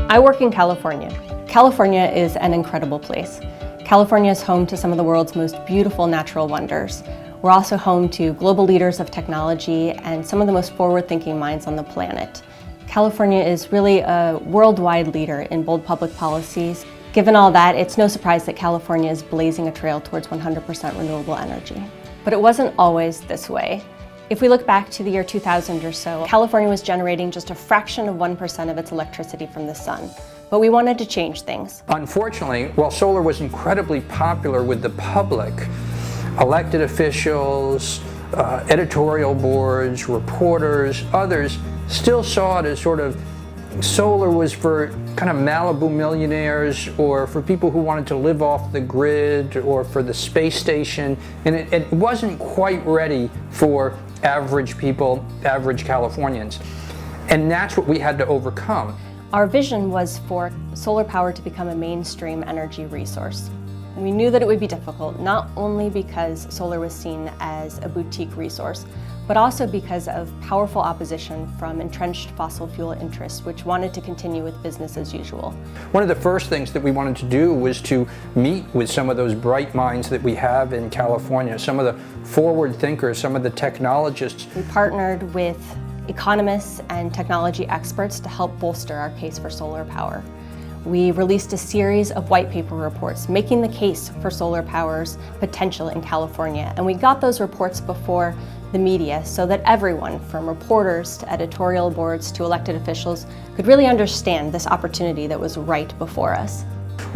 I work in California. California is an incredible place. California is home to some of the world's most beautiful natural wonders. We're also home to global leaders of technology and some of the most forward-thinking minds on the planet. California is really a worldwide leader in bold public policies. Given all that, it's no surprise that California is blazing a trail towards 100% renewable energy. But it wasn't always this way. If we look back to the year 2000 or so, California was generating just a fraction of 1% of its electricity from the sun. But we wanted to change things. Unfortunately, while solar was incredibly popular with the public, elected officials, editorial boards, reporters, others still saw it as sort of solar was for kind of Malibu millionaires or for people who wanted to live off the grid or for the space station, and it wasn't quite ready for average people, average Californians. And that's what we had to overcome. Our vision was for solar power to become a mainstream energy resource. We knew that it would be difficult, not only because solar was seen as a boutique resource, but also because of powerful opposition from entrenched fossil fuel interests, which wanted to continue with business as usual. One of the first things that we wanted to do was to meet with some of those bright minds that we have in California, some of the forward thinkers, some of the technologists. We partnered with economists and technology experts to help bolster our case for solar power. We released a series of white paper reports making the case for solar power's potential in California, and we got those reports before the media so that everyone, from reporters to editorial boards to elected officials, could really understand this opportunity that was right before us.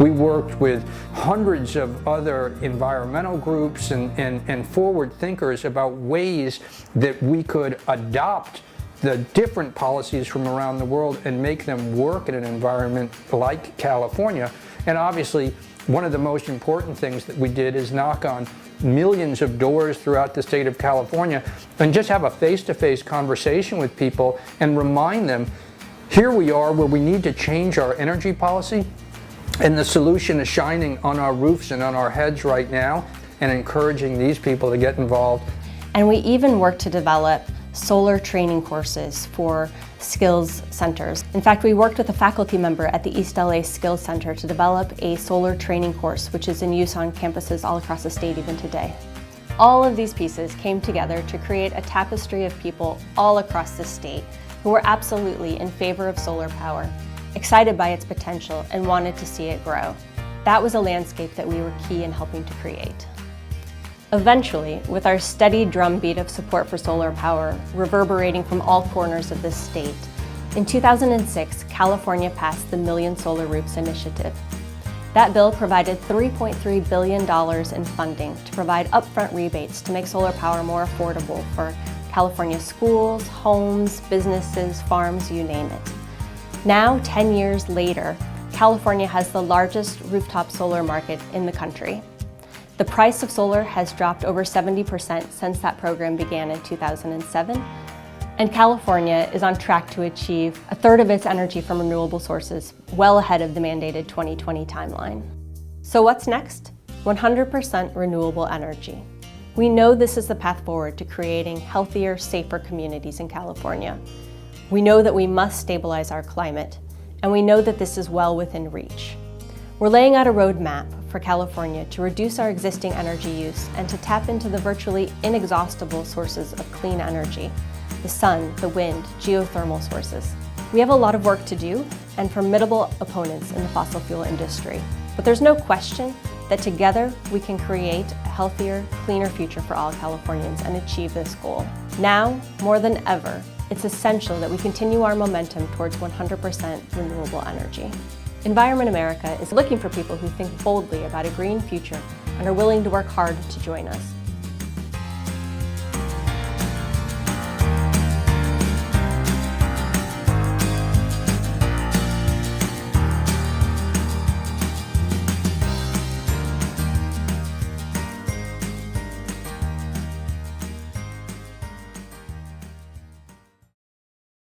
We worked with hundreds of other environmental groups and forward thinkers about ways that we could adopt the different policies from around the world and make them work in an environment like California. And obviously, one of the most important things that we did is knock on millions of doors throughout the state of California and just have a face-to-face conversation with people and remind them, here we are where we need to change our energy policy, and the solution is shining on our roofs and on our heads right now, and encouraging these people to get involved. And we even worked to develop solar training courses for skills centers. In fact, we worked with a faculty member at the East LA Skills Center to develop a solar training course, which is in use on campuses all across the state even today. All of these pieces came together to create a tapestry of people all across the state who were absolutely in favor of solar power, excited by its potential, and wanted to see it grow. That was a landscape that we were key in helping to create. Eventually, with our steady drumbeat of support for solar power reverberating from all corners of this state, in 2006, California passed the Million Solar Roofs Initiative. That bill provided $3.3 billion in funding to provide upfront rebates to make solar power more affordable for California schools, homes, businesses, farms, you name it. Now, 10 years later, California has the largest rooftop solar market in the country. The price of solar has dropped over 70% since that program began in 2007, and California is on track to achieve a third of its energy from renewable sources, well ahead of the mandated 2020 timeline. So what's next? 100% renewable energy. We know this is the path forward to creating healthier, safer communities in California. We know that we must stabilize our climate, and we know that this is well within reach. We're laying out a roadmap for California to reduce our existing energy use and to tap into the virtually inexhaustible sources of clean energy, the sun, the wind, geothermal sources. We have a lot of work to do and formidable opponents in the fossil fuel industry, but there's no question that together we can create a healthier, cleaner future for all Californians and achieve this goal. Now, more than ever, it's essential that we continue our momentum towards 100% renewable energy. Environment America is looking for people who think boldly about a green future and are willing to work hard to join us.